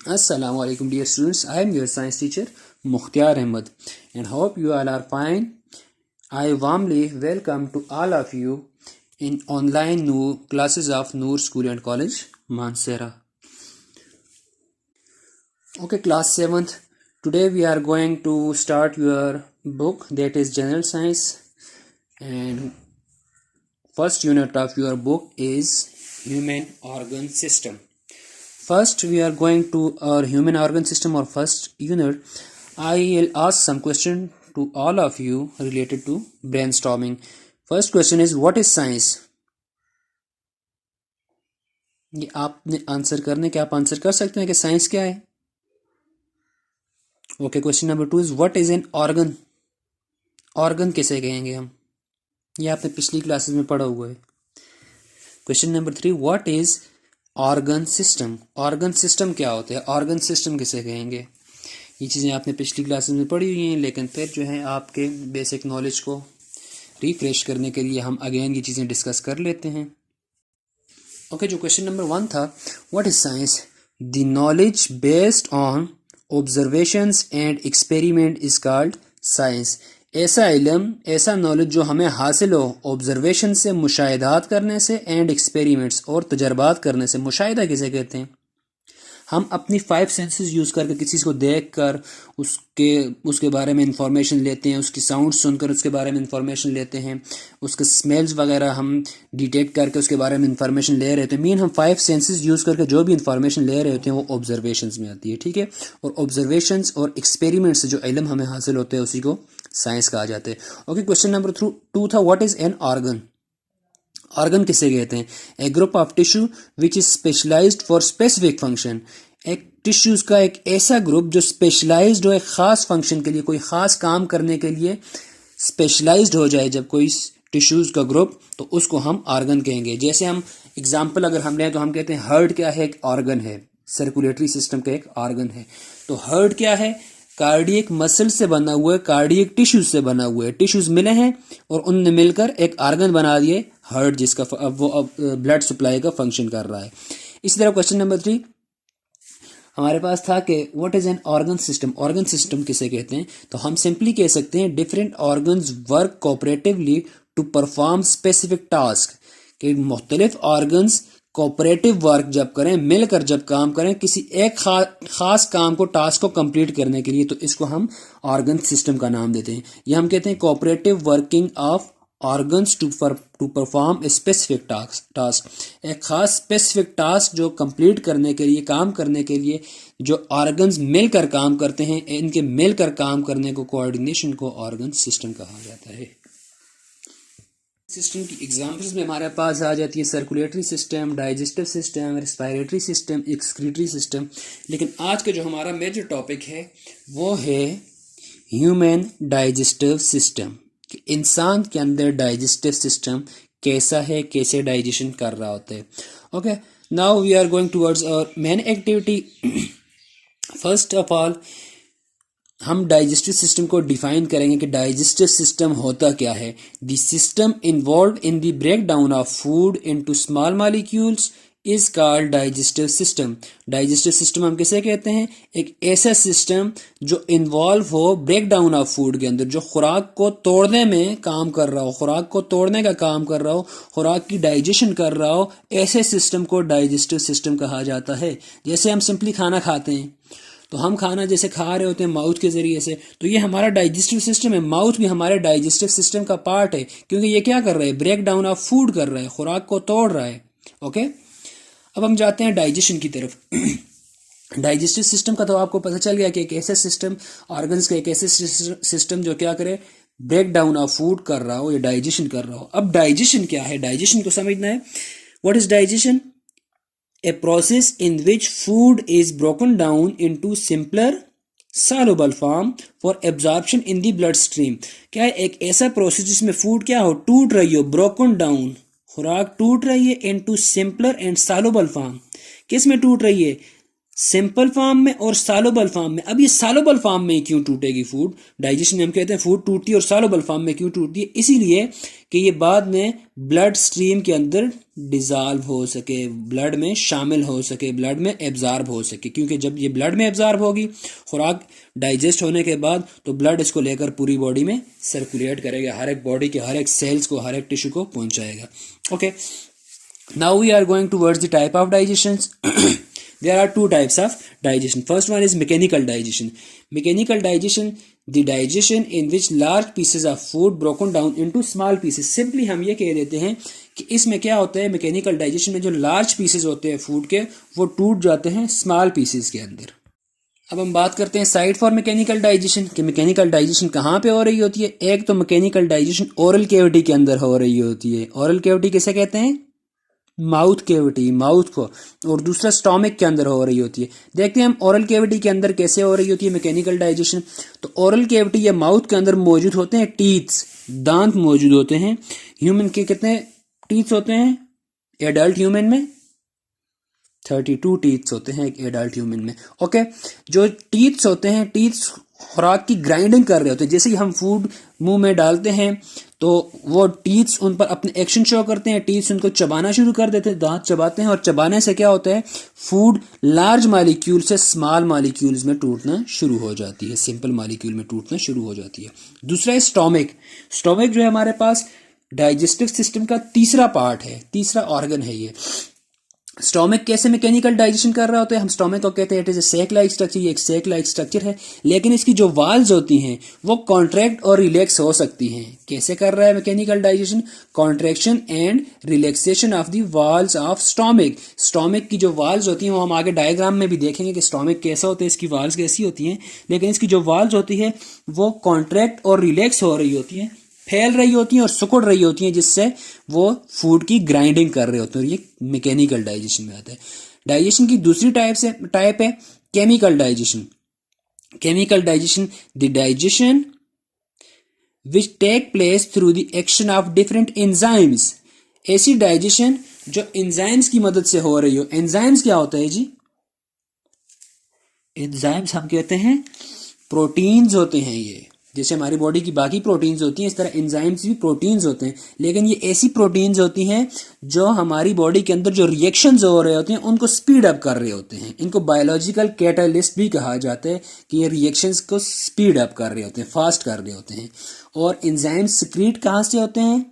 Assalamu alaikum dear students. I am your science teacher Mukhtiar Ahmed and hope you all are fine. I warmly welcome to all of you in online classes of Noor School and College, Mansehra. Okay, class 7th. Today we are going to start your book, that is General Science, and first unit of your book is Human Organ System. First, we are going to our human organ system or first unit. I will ask some question to all of you related to brainstorming. First question is, what is science? ये आपने answer करने के आप answer कर सकते हैं कि science क्या है. Okay, question number 2 is what is an organ. Organ किसे कहेंगे हम, ये आपने पिछली क्लासेस में पढ़ा हुआ है. Question number 3, what is organ system. Organ system क्या होता है, ऑर्गन सिस्टम किसे कहेंगे. ये चीज़ें आपने पिछली क्लासेस में पढ़ी हुई हैं, लेकिन फिर जो है आपके बेसिक नॉलेज को रिफ्रेश करने के लिए हम अगेन ये चीज़ें डिस्कस कर लेते हैं. ओके, जो क्वेश्चन नंबर 1 था, what is science. The knowledge based on observations and experiment is called science. ऐसा इल्म, ऐसा नॉलेज जो हमें हासिल हो ऑब्जर्वेशन से, मुशाहिदात करने से, एंड एक्सपेरिमेंट्स और तजर्बात करने से. मुशाहिदा किसे कहते हैं, हम अपनी 5 सेंसेस यूज़ करके किसी चीज़ को देख कर उसके बारे में इंफॉर्मेशन लेते हैं, उसकी साउंड सुनकर उसके बारे में इंफॉर्मेशन लेते हैं, उसके स्मेल्स वगैरह हम डिटेक्ट करके उसके बारे में इंफॉर्मेशन ले रहे होते हैं. मीन हम 5 सेंसेस यूज़ करके जो भी इंफॉर्मेशन ले रहे होते हैं वो ऑब्जर्वेशंस में आती है. ठीक है, और ऑब्जर्वेशंस और एक्सपेरिमेंट से जो इल्म हमें हासिल होते हैं उसी को साइंस कहा जाता है. ओके, क्वेश्चन नंबर 2 था, what is an organ. Organ किसे कहते हैं. A group of tissue which is specialised for specific function. एक टिश्यूज का एक ऐसा ग्रुप जो स्पेशलाइज्ड हो एक खास फंक्शन के लिए, कोई खास काम करने के लिए स्पेशलाइज्ड हो जाए जब कोई टिश्यूज का ग्रुप, तो उसको हम ऑर्गन कहेंगे. जैसे हम एग्जांपल अगर हम लें तो हम कहते हैं हार्ट क्या है, एक ऑर्गन है, सर्कुलेटरी सिस्टम का एक ऑर्गन है. तो हार्ट क्या है, कार्डियक मसल से बना हुआ है, कार्डियक टिश्यूज से बना हुआ है. टिश्यूज मिले हैं और उनने मिलकर एक ऑर्गन बना दिए हार्ट, जिसका अब ब्लड सप्लाई का फंक्शन कर रहा है. इसी तरह क्वेश्चन नंबर 3 हमारे पास था कि what is an organ system. Organ system किसे कहते हैं, तो हम सिंपली कह सकते हैं different organs work cooperatively to perform specific task. कि मुख्तलिफ ऑर्गन्स कोऑपरेटिव वर्क जब करें, मिलकर जब काम करें किसी एक खास काम को, टास्क को कंप्लीट करने के लिए, तो इसको हम ऑर्गन सिस्टम का नाम देते हैं. ये हम कहते हैं cooperative working of organs to perform a specific task. एक खास स्पेसिफिक टास्क जो कंप्लीट करने के लिए, काम करने के लिए जो ऑर्गन्स मिलकर काम करते हैं, इनके मिलकर काम करने को, कोऑर्डिनेशन को ऑर्गन सिस्टम कहा जाता है. सिस्टम की एग्जांपल्स में हमारे पास आ जाती है circulatory system, digestive system, respiratory system, excretory system. लेकिन आज का जो हमारा मेजर टॉपिक है वो है ह्यूमन डाइजेस्टिव सिस्टम. कि इंसान के अंदर डाइजेस्टिव सिस्टम कैसा है, कैसे डाइजेशन कर रहा होता है. Okay, now we are going towards our main activity. First of all हम डाइजेस्टिव सिस्टम को डिफाइन करेंगे कि डाइजेस्टिव सिस्टम होता क्या है. The system involve in the break down of food into small molecules is called digestive system. Digestive system हम किसे कहते हैं, एक ऐसा सिस्टम जो इन्वॉल्व हो ब्रेक डाउन ऑफ फूड के अंदर, जो खुराक को तोड़ने में काम कर रहा हो, खुराक को तोड़ने का काम कर रहा हो, खुराक की डाइजेशन कर रहा हो, ऐसे सिस्टम को डाइजेस्टिव सिस्टम कहा जाता है. जैसे हम सिंपली खाना खाते हैं, तो हम खाना जैसे खा रहे होते हैं माउथ के जरिए से, तो ये हमारा डाइजेस्टिव सिस्टम है. माउथ भी हमारे डाइजेस्टिव सिस्टम का पार्ट है, क्योंकि ये क्या कर रहा है, ब्रेक डाउन ऑफ फूड कर रहा है, खुराक को तोड़ रहा है. ओके, अब हम जाते हैं डाइजेशन की तरफ. डाइजेस्टिव सिस्टम का तो आपको पता चल गया कि एक ऐसा सिस्टम, ऑर्गन्स का एक ऐसे सिस्टम जो क्या करे, ब्रेक डाउन ऑफ फूड कर रहा हो या डाइजेशन कर रहा हो. अब डाइजेशन क्या है, डाइजेशन को समझना है. What is digestion. A process in which food is broken down into simpler soluble form for absorption in the bloodstream. क्या है, एक ऐसा प्रोसेस जिसमें फूड क्या हो, टूट रही हो, broken down, खुराक टूट रही है into simpler and soluble form. किस में टूट रही है, सिंपल फॉर्म में और सॉल्युबल फॉर्म में। अब ये सॉल्युबल फॉर्म में क्यों टूटेगी फूड, डाइजेशन में हम कहते हैं फूड टूटती है, और सॉल्युबल फॉर्म में क्यों टूटती है, इसीलिए कि ये बाद में ब्लड स्ट्रीम के अंदर डिजॉल्व हो सके, ब्लड में शामिल हो सके, ब्लड में एब्जॉर्ब हो सके। क्योंकि जब ये ब्लड में एब्जॉर्ब होगी खुराक डाइजेस्ट होने के बाद, तो ब्लड इसको लेकर पूरी बॉडी में सर्कुलेट करेगा, हर एक बॉडी के हर एक सेल्स को, हर एक टिश्यू को पहुंचाएगा। Okay, now we are going towards the type of digestion. There are two types of digestion. First one is mechanical digestion. Mechanical digestion, the digestion in which large pieces of food broken down into small pieces. Simply हम ये कह देते हैं कि इसमें क्या होता है, मैकेनिकल डाइजेशन में जो लार्ज पीसेस होते हैं फूड के, वो टूट जाते हैं स्मॉल पीसेस के अंदर। अब हम बात करते हैं साइड फॉर मैकेनिकल डाइजेशन कि मैकेनिकल डाइजेशन कहाँ पे हो रही होती है। एक तो मैकेनिकल डाइजेशन ओरल कैविटी के अंदर हो रही होती है। ओरल कैविटी किसे कहते हैं, माउथ कैविटी, माउथ को। और दूसरा स्टोमक के अंदर हो रही होती है। देखते हैं हम ओरल कैविटी के अंदर कैसे हो रही होती है मैकेनिकल डाइजेशन। तो ओरल कैविटी या माउथ के अंदर मौजूद होते हैं टीथ्स, दांत मौजूद होते हैं। ह्यूमन के कितने टीथ्स होते हैं एडल्ट ह्यूमन में, 32 टीथ्स होते हैं एक एडल्ट ह्यूमन में। ओके, जो टीथ्स होते हैं, टीथ्स खुराक की ग्राइंडिंग कर रहे होते हैं। जैसे ही हम फूड मुंह में डालते हैं तो वो टीथ्स उन पर अपने एक्शन शो करते हैं, टीथ्स उनको चबाना शुरू कर देते हैं, दांत चबाते हैं, और चबाने से क्या होता है, फूड लार्ज मॉलिक्यूल से स्मॉल मॉलिक्यूल्स में टूटना शुरू हो जाती है, सिंपल मॉलिक्यूल में टूटना शुरू हो जाती है। दूसरा है स्टोमक। स्टोमक जो है हमारे पास डाइजेस्टिव सिस्टम का तीसरा पार्ट है, तीसरा ऑर्गन है ये। स्टोमक कैसे मैकेनिकल डाइजेशन कर रहा होता है, हम स्टोमक को कहते हैं it is a sac like structure. ये एक सैक लाइक स्ट्रक्चर है, लेकिन इसकी जो वाल्स होती हैं वो कॉन्ट्रैक्ट और रिलैक्स हो सकती हैं। कैसे कर रहा है mechanical digestion, contraction and relaxation of the walls of stomach. Stomach की जो वाल्स होती हैं वो हम आगे डायग्राम में भी देखेंगे कि स्टोमक कैसा होता है, इसकी वाल्स कैसी होती हैं, लेकिन इसकी जो वाल्स होती है वो कॉन्ट्रैक्ट और रिलैक्स हो रही होती हैं, फैल रही होती हैं और सिकुड़ रही होती हैं, जिससे वो फूड की ग्राइंडिंग कर रहे होते हैं। ये मैकेनिकल डाइजेशन में आता है। डाइजेशन की दूसरी टाइप है chemical digestion. Chemical digestion, the digestion which take place through the action of different enzymes. ऐसी डाइजेशन जो एंजाइम्स की मदद से हो रही हो। एंजाइम्स क्या होता है जी, एंजाइम्स हम कहते हैं प्रोटीन्स होते हैं। ये जैसे हमारी बॉडी की बाकी प्रोटीन्स होती हैं, इस तरह एंजाइम्स भी प्रोटीन्स होते हैं, लेकिन ये ऐसी प्रोटीन्स होती हैं जो हमारी बॉडी के अंदर जो रिएक्शंस हो रहे होते हैं उनको स्पीड अप कर रहे होते हैं। इनको बायोलॉजिकल कैटालिस्ट भी कहा जाता है कि ये रिएक्शंस को स्पीड अप कर रहे होते हैं, फास्ट कर रहे होते हैं। और एंजाइम्स सिक्रीट कहाँ से होते हैं,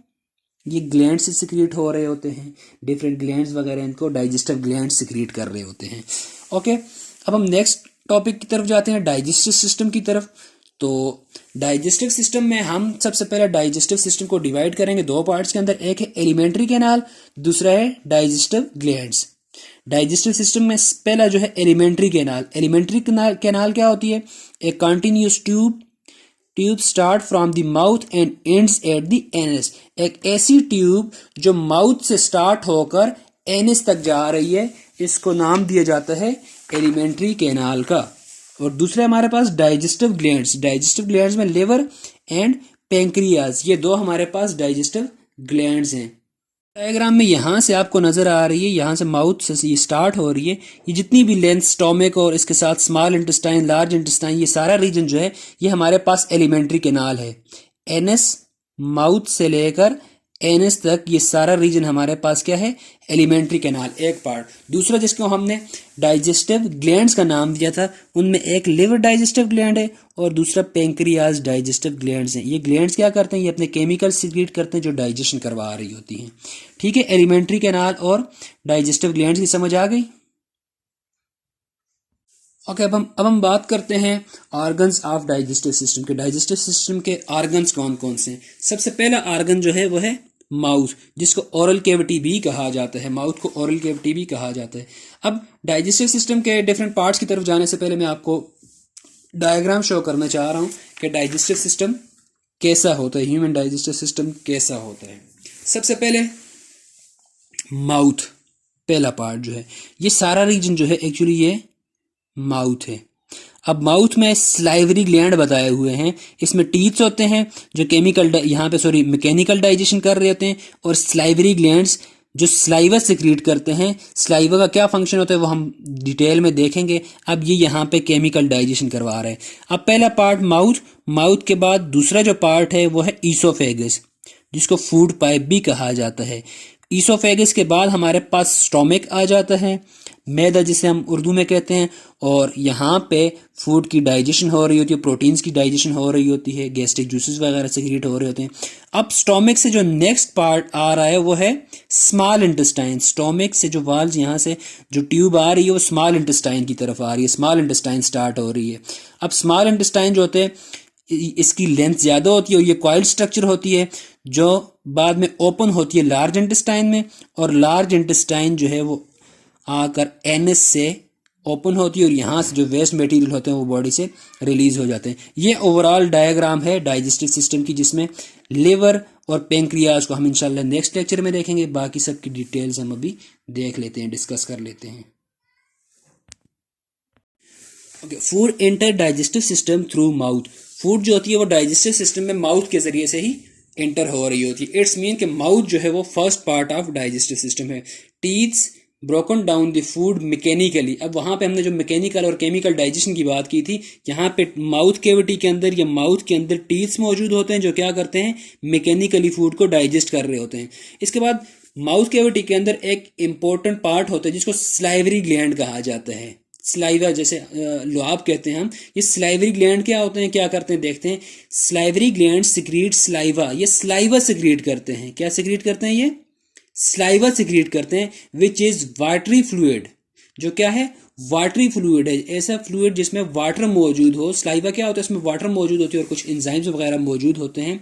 ये ग्लैंड से सिक्रीट हो रहे होते हैं। डिफरेंट ग्लैंड्स वगैरह इनको डाइजेस्टिव ग्लैंड सिक्रीट कर रहे होते हैं। ओके, अब हम नेक्स्ट टॉपिक की तरफ जाते हैं, डाइजेस्टिव सिस्टम की तरफ। तो डाइजेस्टिव सिस्टम में हम सबसे पहले डाइजेस्टिव सिस्टम को डिवाइड करेंगे दो पार्ट्स के अंदर। एक है एलिमेंट्री कैनाल, दूसरा है डाइजेस्टिव ग्लैंड्स। डाइजेस्टिव सिस्टम में पहला जो है एलिमेंट्री कैनाल। एलिमेंट्री कैनाल क्या होती है, a continuous tube start from the mouth and ends at the anus. एक ऐसी ट्यूब जो माउथ से स्टार्ट होकर एनस तक जा रही है, इसको नाम दिया जाता है एलिमेंट्री कैनाल का। और दूसरे हमारे पास डाइजेस्टिव ग्लैंड्स। डाइजेस्टिव ग्लैंड्स में लिवर एंड पैंक्रियाज, ये दो हमारे पास डाइजेस्टिव ग्लैंड्स हैं। डायग्राम में यहाँ से आपको नजर आ रही है, यहाँ से माउथ से ये स्टार्ट हो रही है, ये जितनी भी लेंथ स्टोमक और इसके साथ स्मॉल इंटेस्टाइन, लार्ज इंटेस्टाइन, ये सारा रीजन जो है ये हमारे पास एलिमेंट्री कैनाल है। एनस, माउथ से लेकर एनस तक ये सारा रीजन हमारे पास क्या है, एलिमेंट्री कैनाल, एक पार्ट। दूसरा जिसको हमने डाइजेस्टिव ग्लैंड्स का नाम दिया था, उनमें एक लिवर डाइजेस्टिव ग्लैंड है और दूसरा पैंक्रियाज डाइजेस्टिव ग्लैंड्स हैं। ये ग्लैंड्स क्या करते हैं, ये अपने केमिकल सीक्रेट करते हैं जो डाइजेशन करवा रही होती हैं। ठीक है, एलिमेंट्री कैनाल और डाइजेस्टिव ग्लैंड्स की समझ आ गई। ओके, अब हम बात करते हैं ऑर्गन्स ऑफ डाइजेस्टिव सिस्टम के। डाइजेस्टिव सिस्टम के ऑर्गन्स कौन कौन से हैं। सबसे पहला ऑर्गन जो है वो है माउथ, जिसको ओरल कैविटी भी कहा जाता है। माउथ को ओरल कैविटी भी कहा जाता है। अब डाइजेस्टिव सिस्टम के डिफरेंट पार्ट्स की तरफ जाने से पहले मैं आपको डायग्राम शो करना चाह रहा हूँ कि डाइजेस्टिव सिस्टम कैसा होता है, ह्यूमन डाइजेस्टिव सिस्टम कैसा होता है। सबसे पहले माउथ, पहला पार्ट जो है, ये सारा रीजन जो है एक्चुअली ये माउथ है। अब माउथ में स्लाइवरी ग्लैंड बताए हुए हैं, इसमें टीथ्स होते हैं जो मैकेनिकल डाइजेशन कर रहे होते हैं, और स्लाइवरी ग्लैंड्स जो स्लाइवा सिक्रीट करते हैं। स्लाइवा का क्या फंक्शन होता है वो हम डिटेल में देखेंगे। अब ये यहाँ पे केमिकल डाइजेशन करवा रहे हैं। अब पहला पार्ट माउथ, माउथ के बाद दूसरा जो पार्ट है वो है ईसोफेगस, जिसको फूड पाइप भी कहा जाता है। ईसोफेगस के बाद हमारे पास स्टोमिक आ जाता है, मैदा जिसे हम उर्दू में कहते हैं, और यहाँ पे फूड की डाइजेशन हो रही होती है, प्रोटीन्स की डाइजेशन हो रही होती है, गैस्ट्रिक जूसेस वगैरह सिक्रीट हो रहे होते हैं। अब स्टोमिक से जो नेक्स्ट पार्ट आ रहा है वो है स्मॉल इंटेस्टाइन। स्टोमिक से जो वाल्व यहाँ से जो ट्यूब आ रही है वो स्मॉल इंटेस्टाइन की तरफ आ रही है, स्मॉल इंटेस्टाइन स्टार्ट हो रही है। अब स्मॉल इंटेस्टाइन जो होते हैं इसकी लेंथ ज़्यादा होती है और ये कॉइल स्ट्रक्चर होती है जो बाद में ओपन होती है लार्ज इंटेस्टाइन में, और लार्ज इंटेस्टाइन जो है वो आकर एनएस से ओपन होती है और यहाँ से जो वेस्ट मटेरियल होते हैं वो बॉडी से रिलीज हो जाते हैं। ये ओवरऑल डायग्राम है डाइजेस्टिव सिस्टम की, जिसमें लिवर और पेंक्रियाज को हम इंशाल्लाह नेक्स्ट लेक्चर में देखेंगे। बाकी सब की डिटेल्स हम अभी देख लेते हैं, डिस्कस कर लेते हैं। Okay, food enter digestive system through mouth. Food जो होती है वो डाइजेस्टिव सिस्टम में माउथ के जरिए से ही एंटर हो रही होती है। इट्स मीन कि माउथ जो है वो first part of digestive system है। Teeths broken down the food mechanically. अब वहाँ पे हमने जो मैकेनिकल और केमिकल डाइजेशन की बात की थी, यहाँ पे माउथ कैविटी के अंदर या माउथ के अंदर टीथ्स मौजूद होते हैं जो क्या करते हैं, मैकेनिकली फूड को डाइजेस्ट कर रहे होते हैं। इसके बाद माउथ कैविटी के अंदर एक इम्पोर्टेंट पार्ट होता है जिसको स्लाइवरी ग्लैंड कहा जाता है। स्लाइवा जैसे लुआब कहते हैं हम, ये स्लाइवरी ग्लैंड क्या होते हैं, क्या करते हैं, देखते हैं। स्लाइवरी ग्लैंड सिक्रीट स्लाइवा, ये स्लाइवा सिक्रीट करते हैं। क्या सिक्रीट करते हैं, ये स्लाइवा सिक्रीट करते हैं, विच इज वाटरी फ्लूइड। जो क्या है, वाटरी फ्लूइड है, ऐसा फ्लूइड जिसमें वाटर मौजूद हो। स्लाइवा क्या होता है, इसमें वाटर मौजूद होती है और कुछ एंजाइम्स वगैरह मौजूद होते हैं।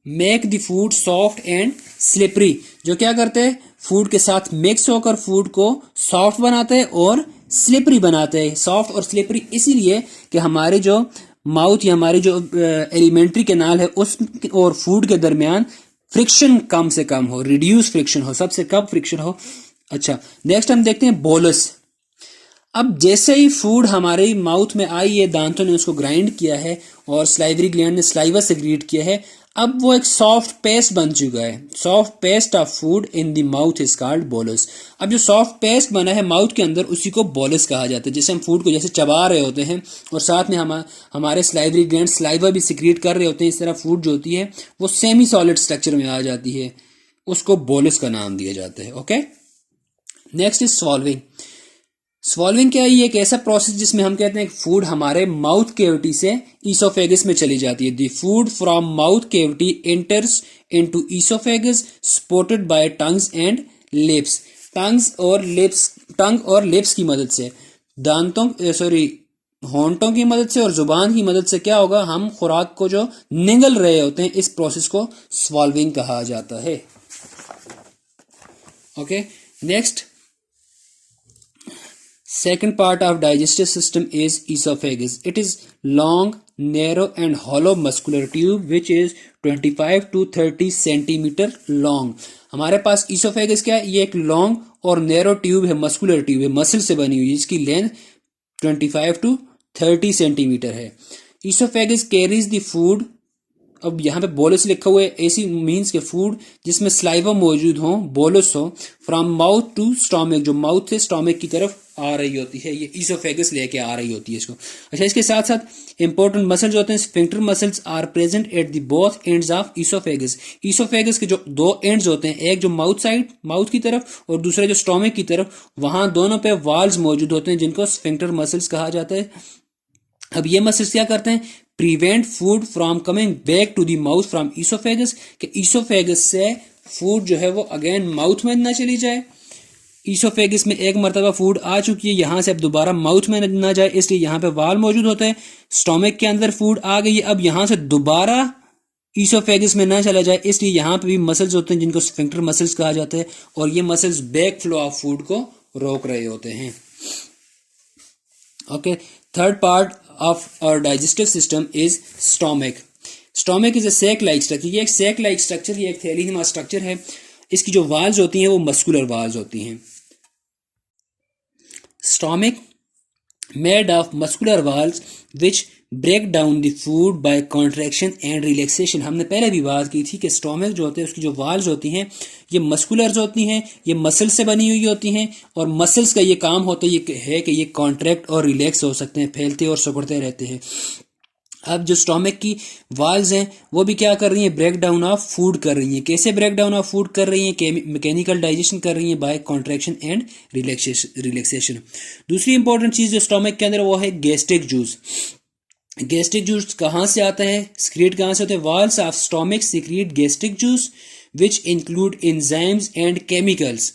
Make the food soft and slippery. जो क्या करते हैं, फूड के साथ मिक्स होकर फूड को सॉफ्ट बनाते हैं और स्लिपरी बनाते हैं। सॉफ्ट और स्लिपरी इसीलिए कि हमारे जो माउथ या हमारी जो एलिमेंट्री कैनाल है उस और फूड के दरमियान फ्रिक्शन कम से कम हो, रिड्यूस फ्रिक्शन हो, सबसे कम फ्रिक्शन हो। अच्छा, नेक्स्ट हम देखते हैं बोलस। अब जैसे ही फूड हमारे माउथ में आई है, दांतों ने उसको ग्राइंड किया है और स्लाइवरी ग्लैंड ने स्लाइवा सेक्रीट किया है, अब वो एक सॉफ्ट पेस्ट बन चुका है। Soft paste of food in the mouth is called bolus. अब जो सॉफ्ट पेस्ट बना है माउथ के अंदर उसी को बोलस कहा जाता है। जैसे हम फूड को जैसे चबा रहे होते हैं और साथ में हमारे स्लाइवरी ग्लैंड स्लाइवा भी सिक्रीट कर रहे होते हैं, इस तरह फूड जो होती है वो सेमी सॉलिड स्ट्रक्चर में आ जाती है, उसको बोलस का नाम दिया जाता है। Okay, next is swallowing. Swallowing क्या है, ये एक ऐसा प्रोसेस जिसमें हम कहते हैं कि फूड हमारे माउथ कैविटी से ईसोफेगस में चली जाती है। The food from mouth cavity enters into oesophagus supported by tongues and lips. Tongue और लिप्स की मदद से, होंठों की मदद से और जुबान की मदद से क्या होगा, हम खुराक को जो निगल रहे होते हैं, इस प्रोसेस को स्वॉल्विंग कहा जाता है। Okay, next second part of digestive system is esophagus. It is long, narrow and hollow muscular tube which is 25 to 30 centimeter long. हमारे पास esophagus क्या है, ये एक long और narrow tube है, muscular tube है, मसल से बनी हुई, जिसकी लेंथ 25 to 30 सेंटीमीटर है। esophagus carries the food। अब यहाँ पे बोलस लिखा हुआ है, ऐसी मीन्स के फूड जिसमें स्लाइवा मौजूद हो, बोलस हो, फ्रॉम माउथ टू स्टोमिक, जो माउथ से स्टोमिक की तरफ आ रही होती है, ये ईसोफेगस लेके आ रही होती है इसको। अच्छा, इसके साथ साथ इंपॉर्टेंट मसल्स होते हैं, sphincter muscles are present at the both ends of oesophagus. Oesophagus के जो दो एंड्स होते हैं, एक जो माउथ साइड, माउथ की तरफ, और दूसरा जो स्टोमिक की तरफ, वहां दोनों पे वाल्व्स मौजूद होते हैं जिनको स्फिंक्टर मसल्स कहा जाता है। अब ये मसल्स क्या करते हैं, prevent food from coming back to the mouth from oesophagus, कि ईसोफेगस से फूड जो है वो अगेन माउथ में ना चली जाए। ईसोफेगस में एक मरतबा फूड आ चुकी है, यहाँ से अब दोबारा माउथ में ना जाए, इसलिए यहाँ पे वाल मौजूद होता है। स्टोमिक के अंदर फूड आ गई है, अब यहाँ से दोबारा ईसोफेगस में ना चला जाए, इसलिए यहाँ पे भी मसल्स होते हैं जिनको स्फिंक्टर मसल्स कहा जाता है, और ये muscles back flow of food को रोक रहे होते हैं। Okay, third part of our digestive system is stomach. Stomach is a sac-like structure. ये एक sac-like structure, ये एक थैलीनुमा स्ट्रक्चर है। इसकी जो वाल्स होती हैं वो मस्कुलर वाल्स होती हैं। Stomach made of muscular valves which break down the food by contraction and relaxation. हमने पहले भी बात की थी कि स्टोमक जो होते हैं उसकी जो वाल्स होती हैं ये मस्कुलर्स होती हैं, ये मसल से बनी हुई होती हैं, और मसल्स का ये काम होता है कि ये कॉन्ट्रैक्ट और रिलैक्स हो सकते हैं, फैलते और सिकुड़ते रहते हैं। अब जो स्टोमक की वाल्स हैं वो भी क्या कर रही हैं, ब्रेक डाउन ऑफ फूड कर रही हैं। कैसे ब्रेक डाउन ऑफ फूड कर रही हैं, मैकेनिकल डाइजेशन कर रही हैं बाय कॉन्ट्रैक्शन एंड रिलैक्सेशन। दूसरी इंपॉर्टेंट चीज जो स्टोमक के अंदर वो है गैस्ट्रिक जूस। गैस्ट्रिक जूस कहाँ से आता है, सीक्रेट कहाँ से होते हैं, walls of stomach secrete gastric juice which include enzymes and chemicals.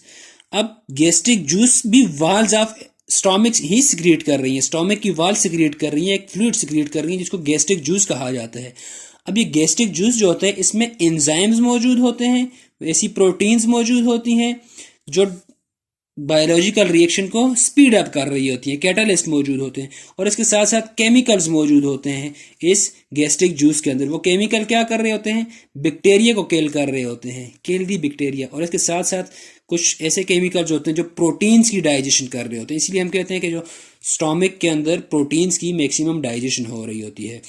अब गैस्ट्रिक जूस भी वाल्स ऑफ स्टोमक ही सिक्रेट कर रही है, स्टोमक की वाल सिक्रेट कर रही है, एक फ्लूइड सिक्रेट कर रही है जिसको गैस्ट्रिक जूस कहा जाता है। अब ये गैस्ट्रिक जूस जो होता है इसमें एंजाइम्स मौजूद होते हैं, ऐसी प्रोटीन्स मौजूद होती हैं जो बायोलॉजिकल रिएक्शन को स्पीड अप कर रही होती है, कैटालिस्ट मौजूद होते हैं, और इसके साथ साथ केमिकल्स मौजूद होते हैं इस गैस्ट्रिक जूस के अंदर। वो केमिकल क्या कर रहे होते हैं, बैक्टीरिया को किल कर रहे होते हैं, किल दी बैक्टीरिया, और इसके साथ साथ कुछ ऐसे केमिकल्स होते हैं जो प्रोटीन्स की डाइजेशन कर रहे होते हैं। इसलिए हम कहते हैं कि जो स्टोमक के अंदर प्रोटीन्स की मैक्सिमम डाइजेशन हो रही होती है।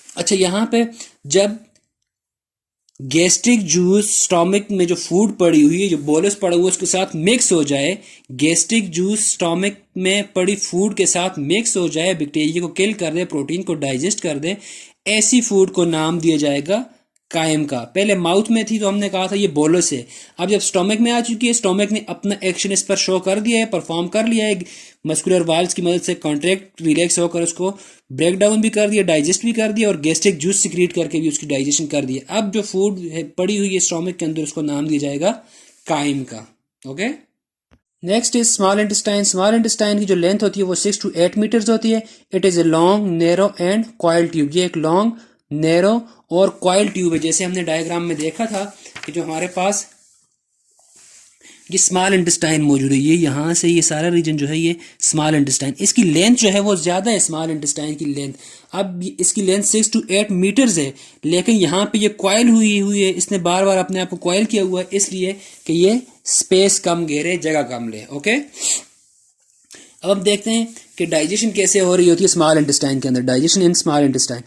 अच्छा, यहाँ पे जब गैस्ट्रिक जूस स्टोमक में जो फूड पड़ी हुई है, जो बोलस पड़ा हुआ है उसके साथ मिक्स हो जाए, गैस्ट्रिक जूस स्टोमक में पड़ी फूड के साथ मिक्स हो जाए, बैक्टीरिया को किल कर दे, प्रोटीन को डाइजेस्ट कर दे, ऐसी फूड को नाम दिया जाएगा कायम का। पहले माउथ में थी तो हमने कहा था ये बोलस है, अब जब स्टोमक में आ चुकी है, स्टोमक ने अपना एक्शन इस पर शो कर दिया है, परफॉर्म कर लिया है, मस्कुलर वाल्स की मदद से कॉन्ट्रैक्ट रिलैक्स होकर उसको ब्रेक डाउन भी कर दिया, डाइजेस्ट भी कर दिया, और गैस्ट्रिक जूस सिक्रीट करके भी उसकी डाइजेशन कर दिया। अब जो फूड है पड़ी हुई है स्टोमक के अंदर उसको नाम दिया जाएगा कायम का। Okay, next is small intestine. Small intestine की जो लेंथ होती है वो 6 to 8 मीटर्स होती है। It is a long, narrow and coil tube. ये एक लॉन्ग, नैरो और कॉइल ट्यूब है, जैसे हमने डायग्राम में देखा था कि जो हमारे पास ये स्मॉल इंटेस्टाइन मौजूद है, ये यहाँ से ये सारा रीजन जो है ये स्मॉल इंटेस्टाइन, इसकी लेंथ जो है वो ज़्यादा है स्मॉल इंटेस्टाइन की लेंथ। अब इसकी लेंथ 6 to 8 मीटर्स है, लेकिन यहाँ पे ये कॉइल हुई है, इसने बार बार अपने आप को कॉइल किया हुआ है इसलिए कि ये स्पेस कम घेरे, जगह कम ले। ओके, अब देखते हैं कि डाइजेशन कैसे हो रही होती है स्मॉल इंटेस्टाइन के अंदर। Digestion in small intestine,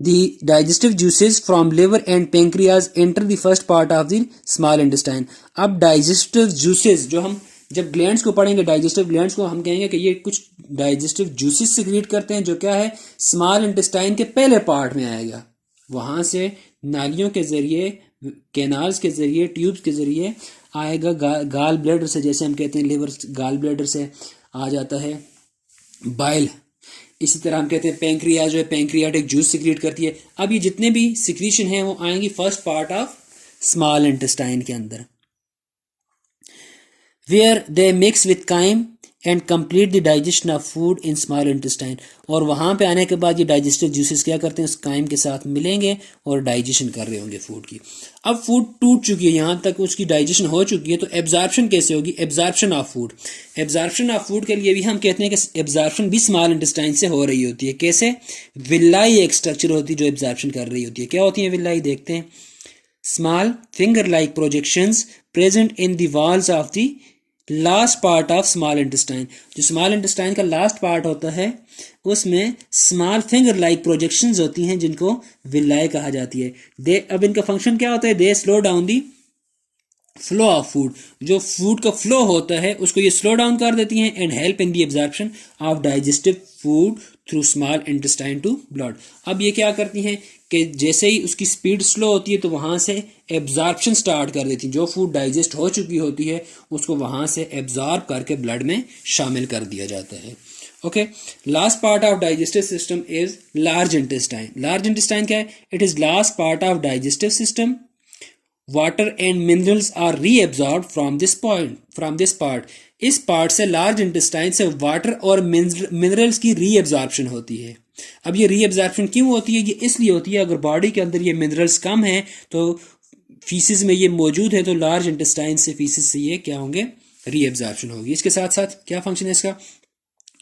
the digestive juices from liver and pancreas enter the first part of the small intestine। अब digestive juices जो हम जब ग्लैंड्स को पढ़ेंगे, डाइजेस्टिव ग्लैंड्स को हम कहेंगे कि ये कुछ डाइजेस्टिव जूसेस सिक्रीट करते हैं जो क्या है स्मॉल इंटेस्टाइन के पहले पार्ट में आएगा, वहां से नालियों के जरिए, कैनाल्स के जरिए, ट्यूब्स के जरिए आएगा, गाल ब्लैडर से, जैसे हम कहते हैं लिवर गाल ब्लैडर से आ जाता है बाइल। इसी तरह हम कहते हैं पैंक्रिया जो है पैंक्रियाटिक जूस सिक्रीट करती है। अब ये जितने भी सिक्रीशन हैं वो आएंगी first part of small intestine के अंदर, where they mix with chyme and complete the digestion of food in small intestine. और वहां पे आने के बाद ये डाइजेस्टिव जूसेस क्या करते हैं, उस काइम के साथ मिलेंगे और डाइजेशन कर रहे होंगे फूड की। अब फूड टूट चुकी है, यहाँ तक उसकी डाइजेशन हो चुकी है, तो एब्जॉर्प्शन कैसे होगी, absorption of food. Absorption of food के लिए भी हम कहते हैं कि एब्जॉर्प्शन भी स्मॉल इंटेस्टाइन से हो रही होती है। कैसे, विलाई एक स्ट्रक्चर होती है जो एब्जॉर्प्शन कर रही होती है। क्या होती है विलाई, देखते हैं। Small finger like projections present in the walls of the last part of small intestine. जो स्मॉल इंटेस्टाइन का लास्ट पार्ट होता है उसमें स्मॉल फिंगर लाइक प्रोजेक्शंस होती हैं जिनको विलाई कहा जाती है। दे, अब इनका फंक्शन क्या होता है, they slow down the flow of food. जो फूड का फ्लो होता है उसको ये स्लो डाउन कर देती हैं and help in the absorption of digestive food through small intestine to blood. अब ये क्या करती हैं कि जैसे ही उसकी स्पीड स्लो होती है तो वहां से एब्जॉर्प्शन स्टार्ट कर देती है। जो फूड डाइजेस्ट हो चुकी होती है उसको वहां से एब्जॉर्ब करके ब्लड में शामिल कर दिया जाता है। Okay, last part of digestive system is large intestine. Large intestine क्या है, it is last part of digestive system. Water and minerals are reabsorb from this part. इस पार्ट से, लार्ज इंटेस्टाइन से वाटर और मिनरल्स की reabsorption होती है। अब ये रीएब्जॉर्प्शन क्यों होती है, ये इसलिए होती है अगर बॉडी के अंदर ये मिनरल्स कम है तो फीसिस में ये मौजूद है, तो लार्ज इंटेस्टाइन से फीसिस से ये क्या होंगे, रीएब्जॉर्प्शन होगी। इसके साथ साथ क्या फंक्शन है इसका,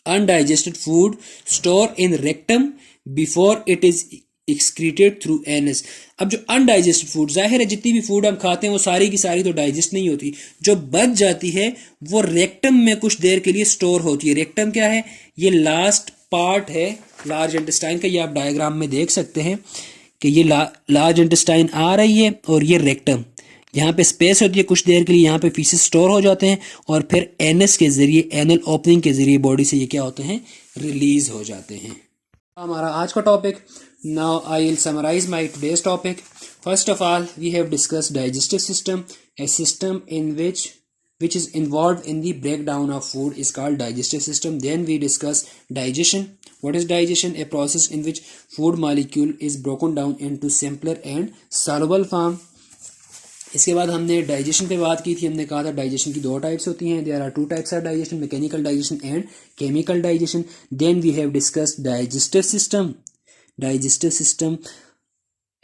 undigested food store in rectum before it is excreted through anus. अब जो अनडाइजेस्टेड फूड, जाहिर है जितनी भी फूड हम खाते हैं वो सारी की सारी तो डाइजेस्ट नहीं होती, जो बच जाती है वो रेक्टम में कुछ देर के लिए स्टोर होती है। रेक्टम क्या है, ये लास्ट पार्ट है, लार्ज इंटेस्टाइन का ये आप डायग्राम में देख सकते हैं कि ये लार्ज इंटेस्टाइन आ रही है और ये रेक्टम, यहाँ पे स्पेस होती है कुछ देर के लिए, यहाँ पे फीसेस स्टोर हो जाते हैं और फिर एनएस के ज़रिए, एनल ओपनिंग के ज़रिए बॉडी से ये क्या होते हैं, रिलीज हो जाते हैं। हमारा आज का topic, now I will summarise my today's topic. First of all we have discussed digestive system, a system in which is involved in the breakdown of food is called digestive system. Then we discuss digestion. What is digestion? A process in which food molecule is broken down into simpler and soluble form. इसके बाद हमने digestion पे बात की थी। हमने कहा था डाइजेशन की 2 टाइप्स होती हैं। There are 2 types of digestion, mechanical digestion and chemical digestion. Then we have discussed digestive system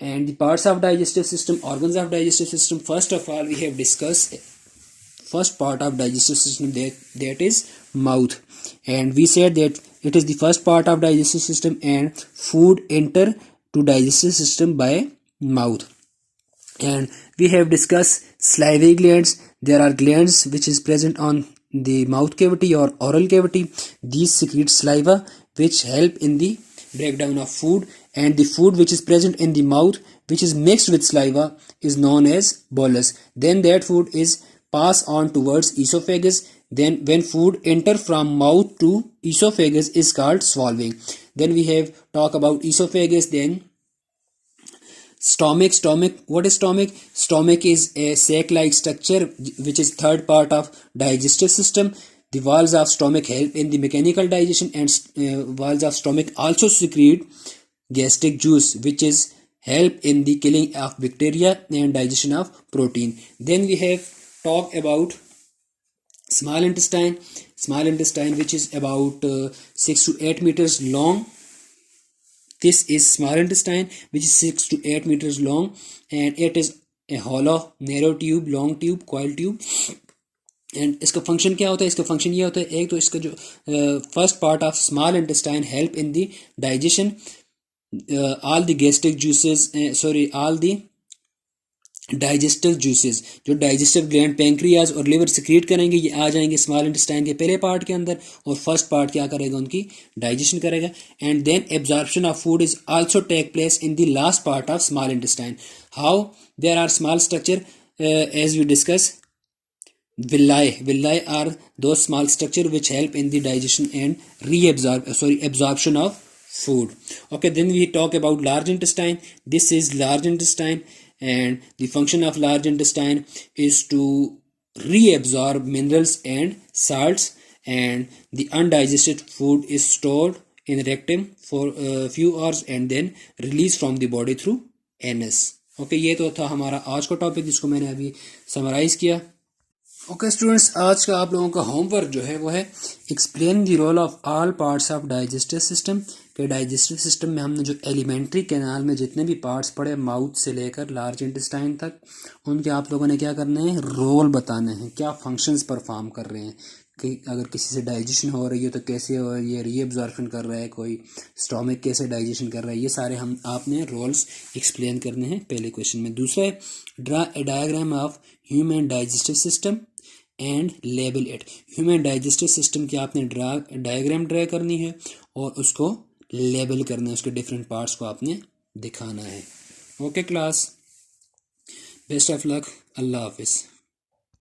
and the parts of digestive system, organs of digestive system. First of all we have discussed first part of digestive system, that is mouth, and we said that it is the first part of digestive system and food enter to digestive system by mouth. And we have discussed salivary glands. There are glands which is present on the mouth cavity or oral cavity. These secrete saliva which help in the breakdown of food, and the food which is present in the mouth which is mixed with saliva is known as bolus. Then that food is pass on towards esophagus. Then when food enter from mouth to esophagus is called swallowing. Then we have talk about esophagus. Then stomach. What is stomach? Stomach is a sac-like structure which is third part of digestive system. The walls of stomach help in the mechanical digestion, and walls of stomach also secrete gastric juice which is help in the killing of bacteria and digestion of protein. Then we have talk about small intestine which is about 6 to 8 meters long. This is small intestine which is 6 to 8 meters long, and it is a hollow narrow tube, long tube, coil tube. And इसका function क्या होता है? इसका function ये होता है, एक तो इसका जो first part of small intestine help in the digestion all the gastric juices, all the digestive juices, जो डाइजेस्टिव ग्लैंड, पैंक्रियाज और लिवर सिक्रीट करेंगे, ये आ जाएंगे स्मॉल इंटेस्टाइन के पहले पार्ट के अंदर, और फर्स्ट पार्ट क्या करेगा? उनकी डाइजेशन करेगा। And then absorption of food is also take place in the last part of small intestine. How? There are small structure as we discuss, villi are those small structure which help in the digestion and absorption of food. Okay, then we talk about large intestine. This is large intestine, and the function of large intestine is to reabsorb minerals and salts, and the undigested food is stored in rectum for a few hours and then released from the body through anus. Okay, ये तो था हमारा आज का topic जिसको मैंने अभी summarise किया। ओके स्टूडेंट्स, आज का आप लोगों का होमवर्क जो है वो है explain the role of all parts of digestive system. के डाइजेस्टिव सिस्टम में हमने जो एलिमेंट्री कैनाल में जितने भी पार्ट्स पढ़े, माउथ से लेकर लार्ज इंटेस्टाइन तक, उनके आप लोगों ने क्या करने हैं? रोल बताने हैं, क्या फंक्शंस परफॉर्म कर रहे हैं, कि अगर किसी से डाइजेशन हो रही है तो कैसे हो रही है, रीअब्जॉर्प्शन कर रहा है कोई, स्टोमक कैसे डाइजेशन कर रहा है, ये सारे हम आपने रोल्स एक्सप्लेन करने हैं पहले क्वेश्चन में। दूसरा है draw a diagram of human digestive system and label it. Human digestive system की आपने डायग्राम ड्रा करनी है और उसको लेबल करना है, उसके डिफरेंट पार्ट्स को आपने दिखाना है। Okay class, best of luck, अल्लाह हाफिज़।